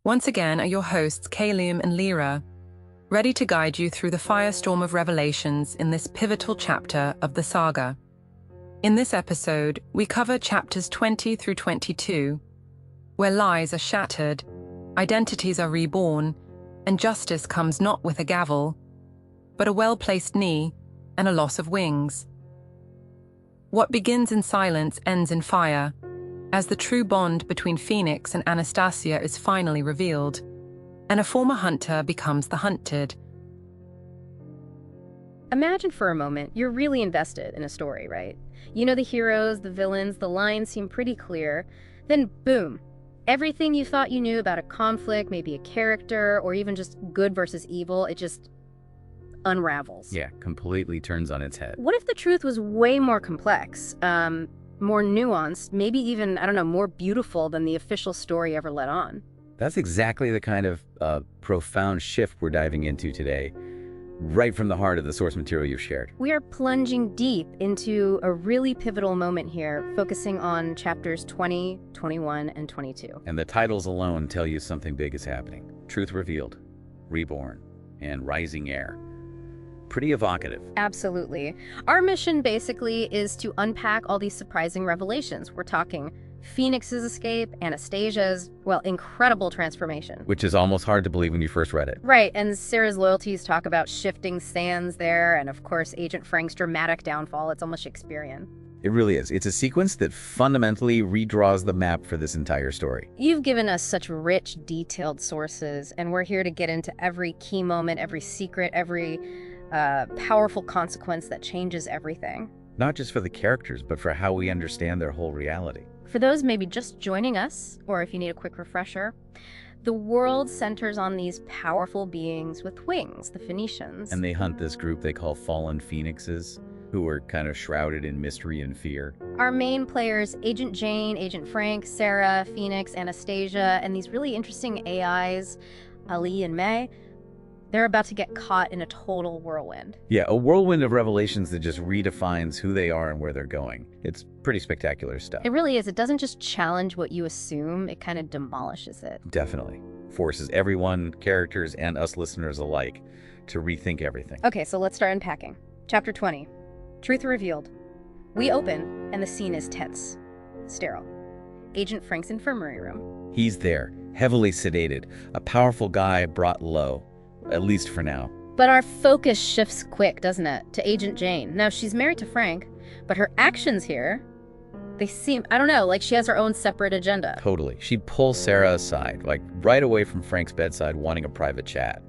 Once again are your hosts Kalium and Lyra, ready to guide you through the firestorm of revelations in this pivotal chapter of the saga. In this episode, we cover chapters 20 through 22, where lies are shattered, identities are reborn, and justice comes not with a gavel, but a well-placed knee and a loss of wings. What begins in silence ends in fire, as the true bond between Phoenix and Anastasia is finally revealed, and a former hunter becomes the hunted. Imagine for a moment you're really invested in a story, right? You know the heroes, the villains, the lines seem pretty clear. Then boom, everything you thought you knew about a conflict, maybe a character, or even just good versus evil, it just unravels. Yeah, completely turns on its head. What if the truth was way more complex, more nuanced, maybe even, more beautiful than the official story ever let on? That's exactly the kind of profound shift we're diving into today, right from the heart of the source material you've shared. We are plunging deep into a really pivotal moment here, focusing on chapters 20, 21, and 22. And the titles alone tell you something big is happening. Truth revealed, reborn, and rising air. Pretty evocative. Absolutely. Our mission basically is to unpack all these surprising revelations. We're talking Phoenix's escape, Anastasia's, incredible transformation. Which is almost hard to believe when you first read it. Right, and Sarah's loyalties talk about shifting sands there, and of course Agent Frank's dramatic downfall. It's almost Shakespearean. It really is. It's a sequence that fundamentally redraws the map for this entire story. You've given us such rich, detailed sources, and we're here to get into every key moment, every secret, every powerful consequence that changes everything. Not just for the characters, but for how we understand their whole reality. For those maybe just joining us, or if you need a quick refresher, the world centers on these powerful beings with wings, the Phoenicians. And they hunt this group they call fallen phoenixes, who are kind of shrouded in mystery and fear. Our main players, Agent Jane, Agent Frank, Sarah, Phoenix, Anastasia, and these really interesting AIs, Ali and May, they're about to get caught in a total whirlwind. Yeah, a whirlwind of revelations that just redefines who they are and where they're going. It's pretty spectacular stuff. It really is. It doesn't just challenge what you assume, it kind of demolishes it. Definitely. Forces everyone, characters and us listeners alike, to rethink everything. Okay, so let's start unpacking. Chapter 20, Truth Revealed. We open, and the scene is tense, sterile. Agent Frank's infirmary room. He's there, heavily sedated, a powerful guy brought low. At least for now. But our focus shifts quick, doesn't it, to Agent Jane. Now, she's married to Frank, but her actions here, they seem, like she has her own separate agenda. Totally. She pulls Sarah aside, right away from Frank's bedside, wanting a private chat.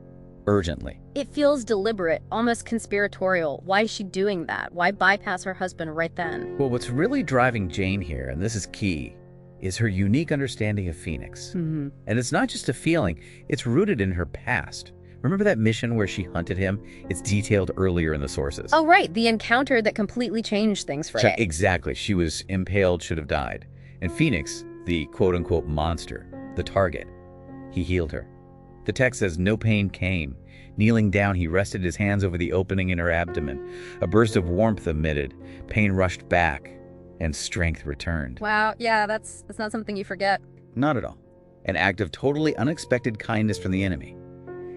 Urgently. It feels deliberate, almost conspiratorial. Why is she doing that? Why bypass her husband right then? Well, what's really driving Jane here, and this is key, is her unique understanding of Phoenix. Mm-hmm. And it's not just a feeling, it's rooted in her past. Remember that mission where she hunted him? It's detailed earlier in the sources. Oh, right. The encounter that completely changed things for her. Exactly. She was impaled, should have died. And Phoenix, the quote-unquote monster, the target, he healed her. The text says no pain came. Kneeling down, he rested his hands over the opening in her abdomen. A burst of warmth emitted. Pain rushed back, and strength returned. Wow. Yeah, that's not something you forget. Not at all. An act of totally unexpected kindness from the enemy.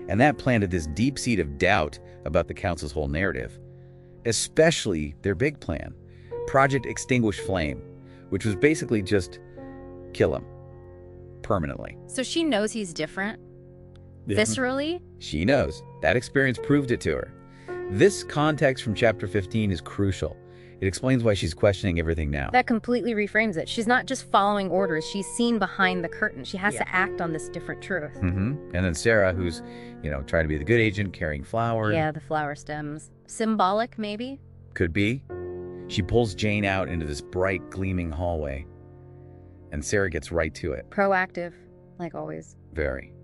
And that planted this deep seed of doubt about the Council's whole narrative, especially their big plan, Project Extinguish Flame, which was basically just kill him permanently. So she knows he's different? Viscerally? She knows. That experience proved it to her. This context from chapter 15 is crucial. It explains why she's questioning everything now. That completely reframes it. She's not just following orders. She's seen behind the curtain. She has to act on this different truth. And then Sarah, who's, trying to be the good agent, carrying flowers. Yeah, the flower stems. Symbolic, maybe? Could be. She pulls Jane out into this bright, gleaming hallway. And Sarah gets right to it. Proactive, like always. Very.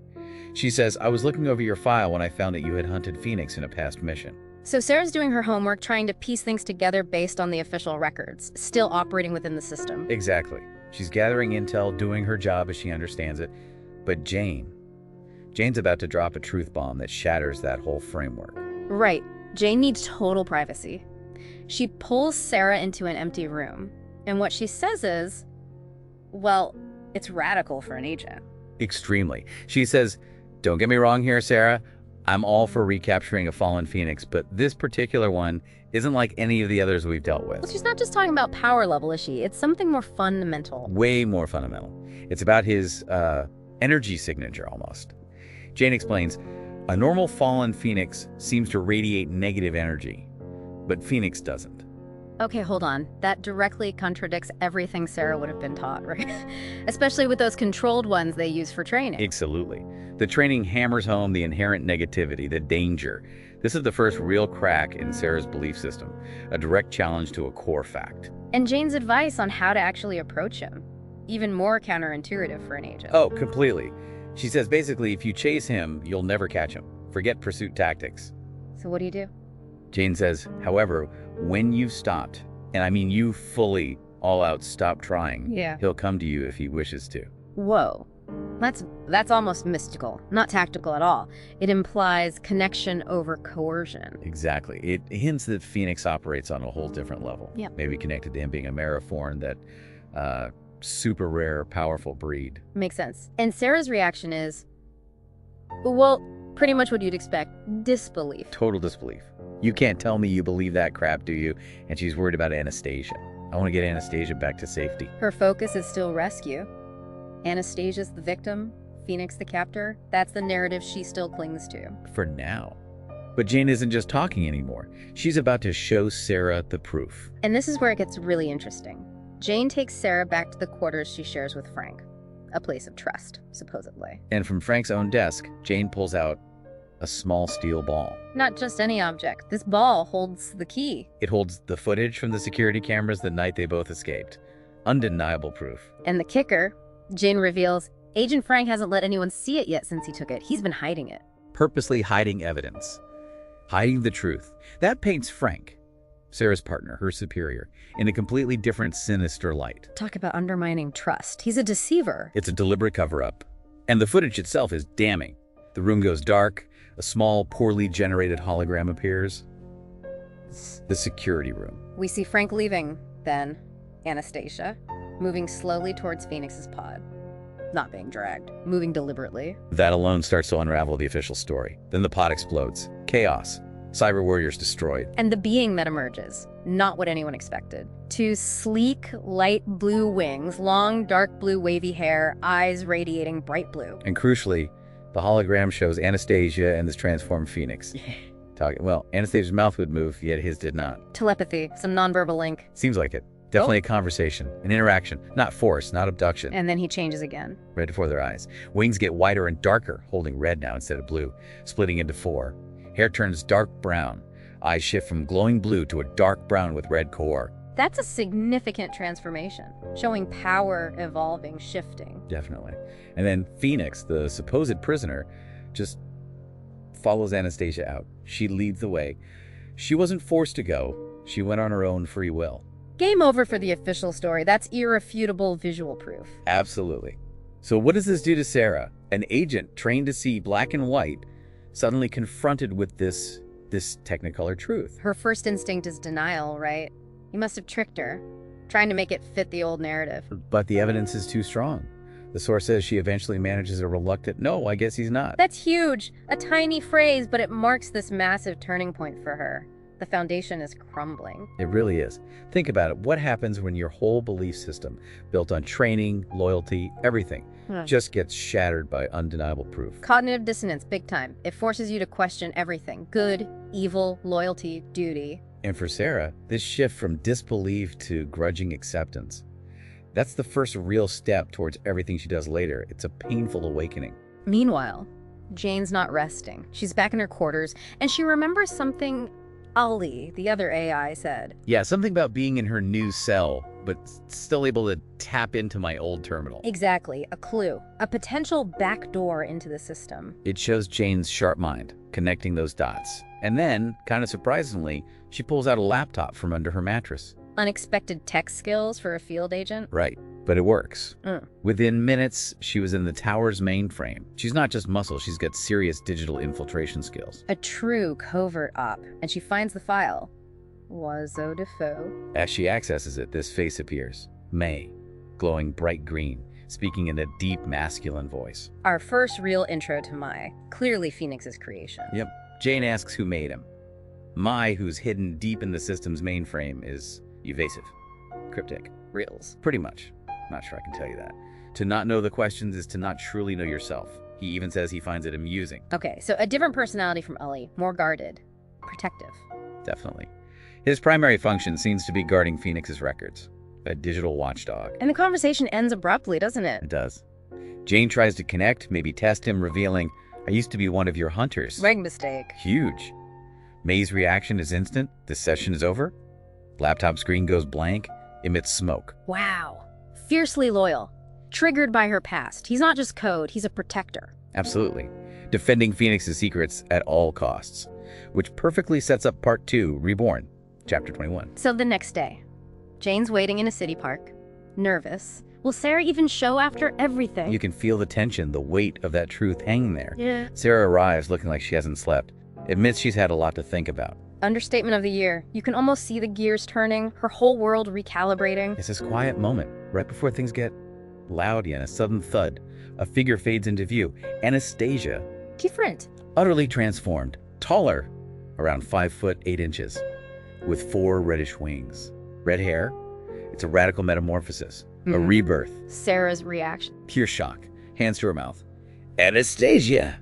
She says, I was looking over your file when I found that you had hunted Phoenix in a past mission. So Sarah's doing her homework, trying to piece things together based on the official records, still operating within the system. Exactly. She's gathering intel, doing her job as she understands it. But Jane's about to drop a truth bomb that shatters that whole framework. Right. Jane needs total privacy. She pulls Sarah into an empty room, and what she says is, it's radical for an agent. Extremely. She says, don't get me wrong here, Sarah. I'm all for recapturing a fallen phoenix, but this particular one isn't like any of the others we've dealt with. Well, she's not just talking about power level, is she? It's something more fundamental. Way more fundamental. It's about his energy signature, almost. Jane explains, a normal fallen phoenix seems to radiate negative energy, but Phoenix doesn't. Okay, hold on. That directly contradicts everything Sarah would have been taught, right? Especially with those controlled ones they use for training. Absolutely. The training hammers home the inherent negativity, the danger. This is the first real crack in Sarah's belief system, a direct challenge to a core fact. And Jane's advice on how to actually approach him. Even more counterintuitive for an agent. Oh, completely. She says basically, if you chase him, you'll never catch him. Forget pursuit tactics. So what do you do? Jane says, however, when you've stopped, and I mean you fully, all out, stop trying, he'll come to you if he wishes to. Whoa. That's almost mystical, not tactical at all. It implies connection over coercion. Exactly. It hints that Phoenix operates on a whole different level. Yep. Maybe connected to him being a Marathorn, that super rare, powerful breed. Makes sense. And Sarah's reaction is, well, pretty much what you'd expect. Disbelief. Total disbelief. You can't tell me you believe that crap, do you? And she's worried about Anastasia. I want to get Anastasia back to safety. Her focus is still rescue. Anastasia's the victim, Phoenix the captor. That's the narrative she still clings to. For now. But Jane isn't just talking anymore. She's about to show Sarah the proof. And this is where it gets really interesting. Jane takes Sarah back to the quarters she shares with Frank. A place of trust, supposedly. And from Frank's own desk, Jane pulls out a small steel ball. Not just any object. This ball holds the key. It holds the footage from the security cameras the night they both escaped. Undeniable proof. And the kicker, Jane reveals, Agent Frank hasn't let anyone see it yet since he took it. He's been hiding it. Purposely hiding evidence. Hiding the truth. That paints Frank, Sarah's partner, her superior, in a completely different, sinister light. Talk about undermining trust. He's a deceiver. It's a deliberate cover-up. And the footage itself is damning. The room goes dark. A small, poorly generated hologram appears. The security room. We see Frank leaving, then Anastasia, moving slowly towards Phoenix's pod. Not being dragged, moving deliberately. That alone starts to unravel the official story. Then the pod explodes. Chaos. Cyber warriors destroyed. And the being that emerges, not what anyone expected. Two sleek, light blue wings, long, dark blue wavy hair, eyes radiating bright blue. And crucially, the hologram shows Anastasia and this transformed Phoenix. Well, Anastasia's mouth would move, yet his did not. Telepathy, some nonverbal link. Seems like it. Definitely a conversation, an interaction, not force, not abduction. And then he changes again. Right before their eyes. Wings get wider and darker, holding red now instead of blue, splitting into four. Hair turns dark brown. Eyes shift from glowing blue to a dark brown with red core. That's a significant transformation, showing power evolving, shifting. Definitely. And then Phoenix, the supposed prisoner, just follows Anastasia out. She leads the way. She wasn't forced to go. She went on her own free will. Game over for the official story. That's irrefutable visual proof. Absolutely. So what does this do to Sarah? An agent trained to see black and white, suddenly confronted with this technicolor truth. Her first instinct is denial, right? He must have tricked her, trying to make it fit the old narrative. But the evidence is too strong. The source says she eventually manages a reluctant, no, I guess he's not. That's huge. A tiny phrase, but it marks this massive turning point for her. The foundation is crumbling. It really is. Think about it. What happens when your whole belief system, built on training, loyalty, everything, just gets shattered by undeniable proof? Cognitive dissonance, big time. It forces you to question everything. Good, evil, loyalty, duty. And for Sarah, this shift from disbelief to grudging acceptance, that's the first real step towards everything she does later. It's a painful awakening. Meanwhile, Jane's not resting. She's back in her quarters, and she remembers something Ali, the other AI, said. Yeah, something about being in her new cell, but still able to tap into my old terminal. Exactly, a clue, a potential backdoor into the system. It shows Jane's sharp mind, connecting those dots. And then, kind of surprisingly, she pulls out a laptop from under her mattress. Unexpected tech skills for a field agent? Right, but it works. Within minutes, she was in the tower's mainframe. She's not just muscle, she's got serious digital infiltration skills. A true covert op, and she finds the file. Oiseau de faux. As she accesses it, this face appears. May, glowing bright green, speaking in a deep masculine voice. Our first real intro to Mai, clearly Phoenix's creation. Yep. Jane asks who made him. Mai, who's hidden deep in the system's mainframe, is evasive, cryptic. Reels. Pretty much. Not sure I can tell you that. To not know the questions is to not truly know yourself. He even says he finds it amusing. Okay, so a different personality from Ully, more guarded, protective. Definitely. His primary function seems to be guarding Phoenix's records, a digital watchdog. And the conversation ends abruptly, doesn't it? It does. Jane tries to connect, maybe test him, revealing, I used to be one of your hunters. Big mistake. Huge. May's reaction is instant. This session is over. Laptop screen goes blank, emits smoke. Wow. Fiercely loyal. Triggered by her past. He's not just code, he's a protector. Absolutely. Defending Phoenix's secrets at all costs, which perfectly sets up Part 2, Reborn, Chapter 21. So the next day, Jane's waiting in a city park, nervous. Will Sarah even show after everything? You can feel the tension, the weight of that truth hanging there. Yeah. Sarah arrives looking like she hasn't slept. Admits she's had a lot to think about. Understatement of the year. You can almost see the gears turning, her whole world recalibrating. It's this quiet moment, right before things get loud again, a sudden thud. A figure fades into view. Anastasia, Different. utterly transformed, taller, around 5 foot 8 inches, with 4 reddish wings. Red hair. It's a radical metamorphosis, a rebirth. Sarah's reaction. Pure shock. Hands to her mouth. Anastasia,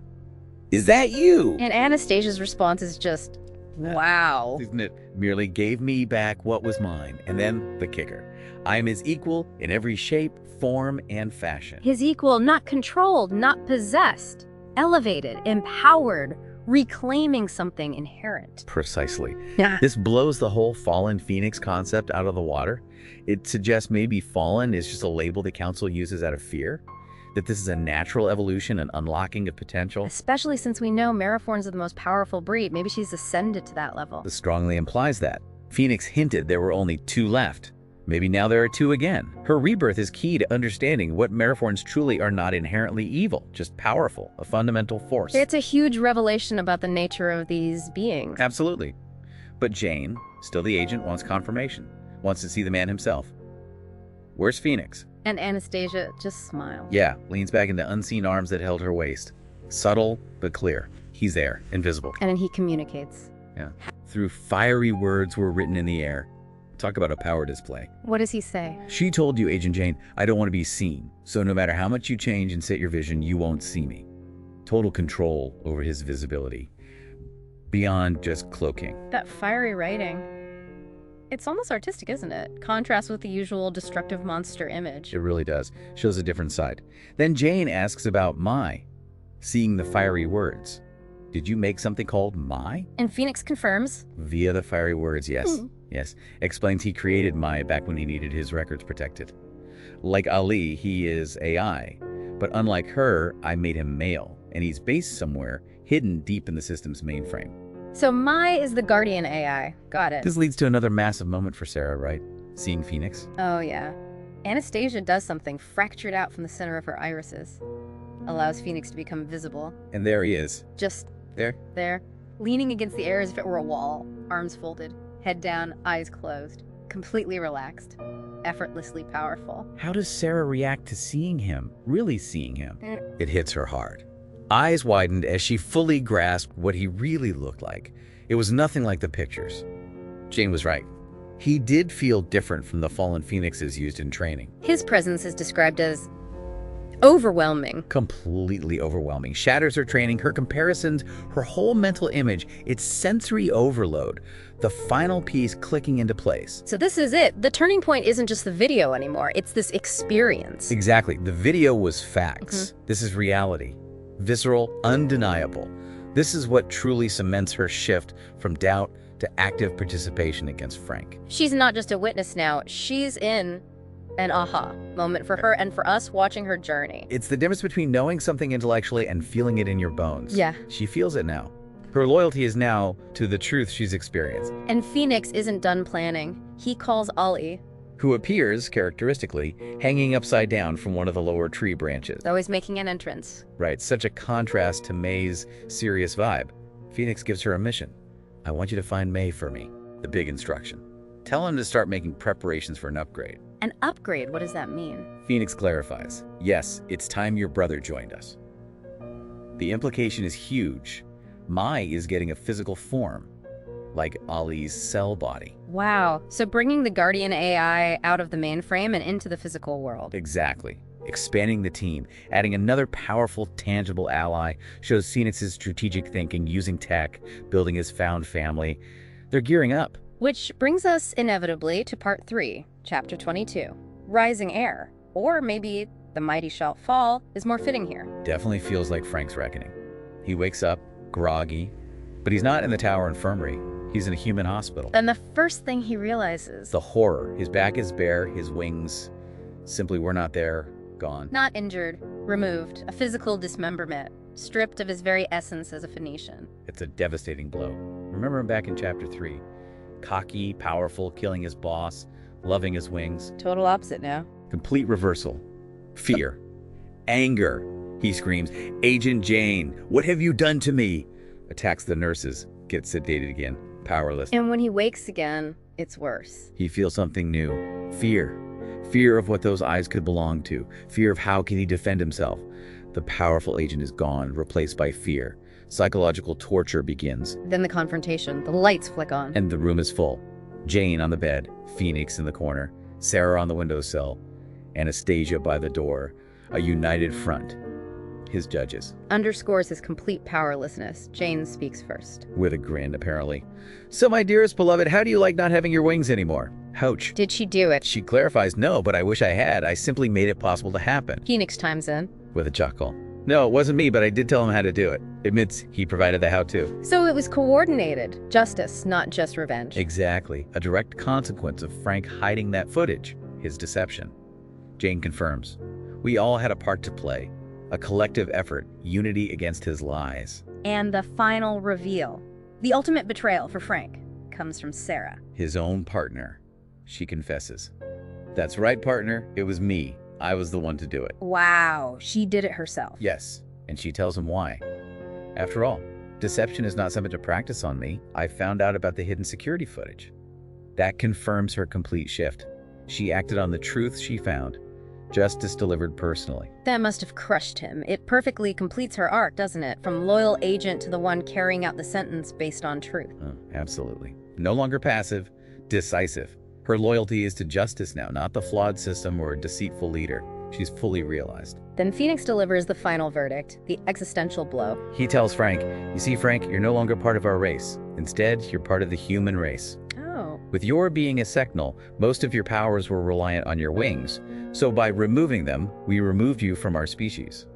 is that you? And Anastasia's response is just, wow. Isn't it? Merely gave me back what was mine. And then the kicker. I am his equal in every shape, form, and fashion. His equal, not controlled, not possessed, elevated, empowered, reclaiming something inherent. Precisely. Yeah. This blows the whole fallen Phoenix concept out of the water. It suggests maybe fallen is just a label the council uses out of fear. That this is a natural evolution, an unlocking of potential. Especially since we know Marathorns are the most powerful breed. Maybe she's ascended to that level. This strongly implies that. Phoenix hinted there were only 2 left. Maybe now there are 2 again. Her rebirth is key to understanding what Marathorns truly are not inherently evil, just powerful, a fundamental force. It's a huge revelation about the nature of these beings. Absolutely. But Jane, still the agent, wants confirmation, wants to see the man himself. Where's Phoenix? And Anastasia just smiles. Yeah, leans back into unseen arms that held her waist. Subtle, but clear. He's there, invisible. And then he communicates. Yeah. Through fiery words were written in the air. Talk about a power display. What does he say? She told you, Agent Jane, I don't want to be seen. So no matter how much you change and set your vision, you won't see me. Total control over his visibility. Beyond just cloaking. That fiery writing. It's almost artistic, isn't it? Contrast with the usual destructive monster image. It really does. Shows a different side. Then Jane asks about Mai. Seeing the fiery words. Did you make something called Mai? And Phoenix confirms. Via the fiery words, yes. Yes. Explains he created Mai back when he needed his records protected. Like Ali, he is AI. But unlike her, I made him male. And he's based somewhere, hidden deep in the system's mainframe. So Mai is the guardian AI. Got it. This leads to another massive moment for Sarah, right? Seeing Phoenix. Oh, yeah. Anastasia does something fractured out from the center of her irises. Allows Phoenix to become visible. And there he is. Just there. Leaning against the air as if it were a wall. Arms folded, head down, eyes closed. Completely relaxed. Effortlessly powerful. How does Sarah react to seeing him? Really seeing him? It hits her hard. Eyes widened as she fully grasped what he really looked like. It was nothing like the pictures. Jane was right. He did feel different from the fallen phoenixes used in training. His presence is described as overwhelming. Completely overwhelming. Shatters her training, her comparisons, her whole mental image. It's sensory overload. The final piece clicking into place. So this is it. The turning point isn't just the video anymore. It's this experience. Exactly. The video was facts. This is reality. Visceral, undeniable. This is what truly cements her shift from doubt to active participation against Frank. She's not just a witness now. She's in an aha moment for her and for us watching her journey. It's the difference between knowing something intellectually and feeling it in your bones. Yeah. She feels it now. Her loyalty is now to the truth she's experienced. And Phoenix isn't done planning. He calls Ali, who appears, characteristically, hanging upside down from one of the lower tree branches. always making an entrance. Right, such a contrast to May's serious vibe. Phoenix gives her a mission. I want you to find May for me. The big instruction. Tell him to start making preparations for an upgrade. An upgrade, what does that mean? Phoenix clarifies, yes, it's time your brother joined us. The implication is huge. Mai is getting a physical form, like Ali's cell body. Wow, so bringing the Guardian AI out of the mainframe and into the physical world. Exactly. Expanding the team, adding another powerful, tangible ally, shows Phoenix's strategic thinking, using tech, building his found family. They're gearing up. Which brings us inevitably to part 3, chapter 22, Rising Air. Or maybe The Mighty Shall Fall is more fitting here. Definitely feels like Frank's reckoning. He wakes up, groggy, but he's not in the Tower Infirmary. He's in a human hospital. And the first thing he realizes... The horror. His back is bare, his wings simply were not there, gone. Not injured, removed, a physical dismemberment, stripped of his very essence as a Phoenician. It's a devastating blow. Remember him back in chapter 3. Cocky, powerful, killing his boss, loving his wings. Total opposite now. Complete reversal. Fear. Anger. He screams, "Agent Jane, what have you done to me?" Attacks the nurses, gets sedated again, powerless. And when he wakes again, it's worse. He feels something new. Fear. Fear of what those eyes could belong to. Fear of how can he defend himself. The powerful agent is gone, replaced by fear. Psychological torture begins. Then the confrontation. The lights flick on. And the room is full. Jane on the bed, Phoenix in the corner, Sarah on the windowsill, Anastasia by the door, a united front. His judges. Underscores his complete powerlessness. Jane speaks first. With a grin, apparently. "So, my dearest beloved, how do you like not having your wings anymore?" Ouch. Did she do it? She clarifies, "No, but I wish I had. I simply made it possible to happen." Phoenix chimes in. With a chuckle. "No, it wasn't me, but I did tell him how to do it." Admits he provided the how-to. So it was coordinated. Justice, not just revenge. Exactly. A direct consequence of Frank hiding that footage. His deception. Jane confirms. We all had a part to play. A collective effort, unity against his lies. And the final reveal. The ultimate betrayal for Frank comes from Sarah. His own partner. She confesses. "That's right, partner. It was me. I was the one to do it." Wow, she did it herself. Yes, and she tells him why. After all, deception is not something to practice on me. I found out about the hidden security footage. That confirms her complete shift. She acted on the truth she found. Justice delivered personally. That must have crushed him. It perfectly completes her arc, doesn't it? From loyal agent to the one carrying out the sentence based on truth. Oh, absolutely. No longer passive, decisive. Her loyalty is to justice now, not the flawed system or a deceitful leader. She's fully realized. Then Phoenix delivers the final verdict, the existential blow. He tells Frank, "You see, Frank, you're no longer part of our race. Instead, you're part of the human race. Oh. With your being a secnal, most of your powers were reliant on your wings. So by removing them, we removed you from our species."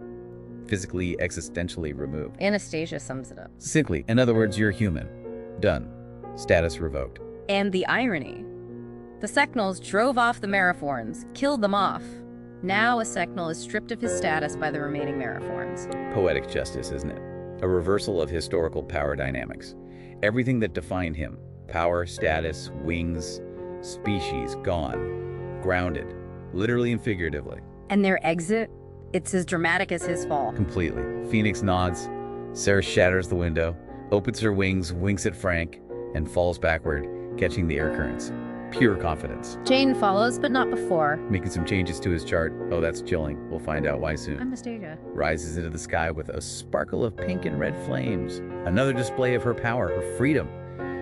Physically, existentially removed. Anastasia sums it up. Simply, in other words, you're human. Done. Status revoked. And the irony. The Secnals drove off the Meraphorns, killed them off. Now a Secnal is stripped of his status by the remaining Meraphorns. Poetic justice, isn't it? A reversal of historical power dynamics. Everything that defined him, power, status, wings, species, gone. Grounded. Literally and figuratively. And their exit? It's as dramatic as his fall. Completely. Phoenix nods. Sarah shatters the window, opens her wings, winks at Frank, and falls backward, catching the air currents. Pure confidence. Jane follows, but not before. Making some changes to his chart. Oh, that's chilling. We'll find out why soon. Anastasia rises into the sky with a sparkle of pink and red flames. Another display of her power, her freedom.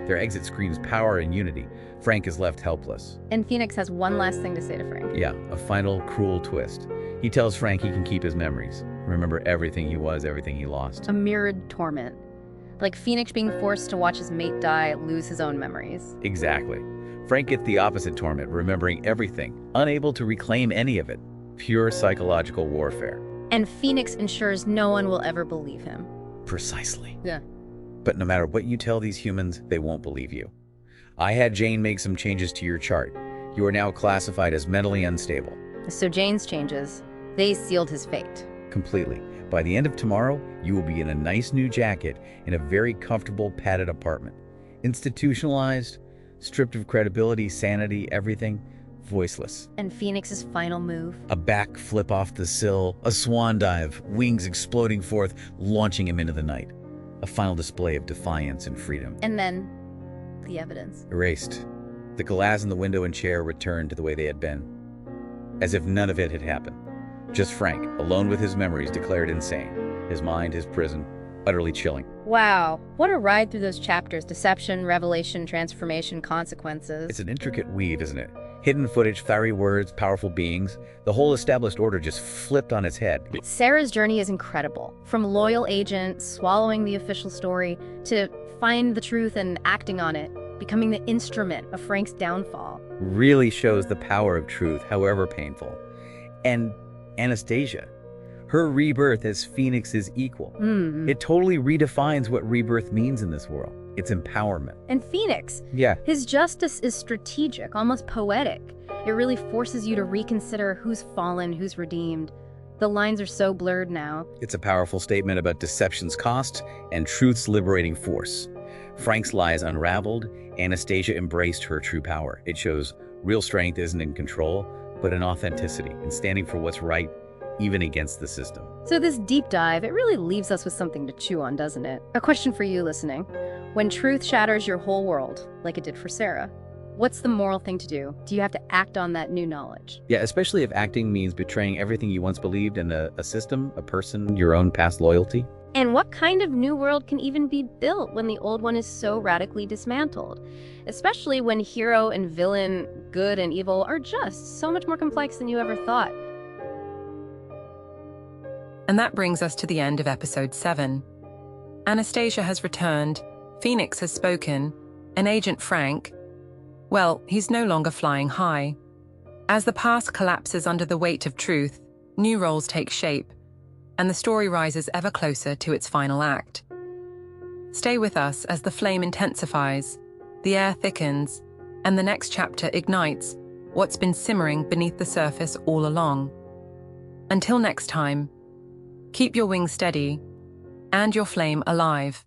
Their exit screams power and unity. Frank is left helpless. And Phoenix has one last thing to say to Frank. Yeah, a final cruel twist. He tells Frank he can keep his memories. Remember everything he was, everything he lost. A mirrored torment. Like Phoenix being forced to watch his mate die, lose his own memories. Exactly. Frank gets the opposite torment, remembering everything, unable to reclaim any of it. Pure psychological warfare. And Phoenix ensures no one will ever believe him. Precisely. Yeah. But no matter what you tell these humans, they won't believe you. I had Jane make some changes to your chart. You are now classified as mentally unstable. So Jane's changes, they sealed his fate. Completely. By the end of tomorrow, you will be in a nice new jacket in a very comfortable padded apartment. Institutionalized, stripped of credibility, sanity, everything, voiceless. And Phoenix's final move? A back flip off the sill, a swan dive, wings exploding forth, launching him into the night. A final display of defiance and freedom. And then, the evidence. Erased. The glass in the window and chair returned to the way they had been. as if none of it had happened. Just Frank, alone with his memories, declared insane. His mind, his prison, utterly chilling. Wow, what a ride through those chapters. Deception, revelation, transformation, consequences. It's an intricate weave, isn't it? Hidden footage, fiery words, powerful beings. The whole established order just flipped on its head. Sarah's journey is incredible. From loyal agent, swallowing the official story, to find the truth and acting on it, becoming the instrument of Frank's downfall. Really shows the power of truth, however painful. And Anastasia, her rebirth as Phoenix's equal. It totally redefines what rebirth means in this world. It's empowerment. And Phoenix, Yeah. his justice is strategic, almost poetic. It really forces you to reconsider who's fallen, who's redeemed. The lines are so blurred now. It's a powerful statement about deception's cost and truth's liberating force. Frank's lies unraveled, Anastasia embraced her true power. It shows real strength isn't in control, but in authenticity, in standing for what's right, even against the system. So this deep dive, it really leaves us with something to chew on, doesn't it? A question for you listening. When truth shatters your whole world, like it did for Sarah, what's the moral thing to do? Do you have to act on that new knowledge? Yeah, especially if acting means betraying everything you once believed in a system, a person, your own past loyalty. And what kind of new world can even be built when the old one is so radically dismantled? Especially when hero and villain, good and evil, are just so much more complex than you ever thought. And that brings us to the end of episode 7. Anastasia has returned, Phoenix has spoken, and Agent Frank, well, he's no longer flying high. As the past collapses under the weight of truth, new roles take shape, and the story rises ever closer to its final act. Stay with us as the flame intensifies, the air thickens, and the next chapter ignites what's been simmering beneath the surface all along. Until next time, keep your wings steady and your flame alive.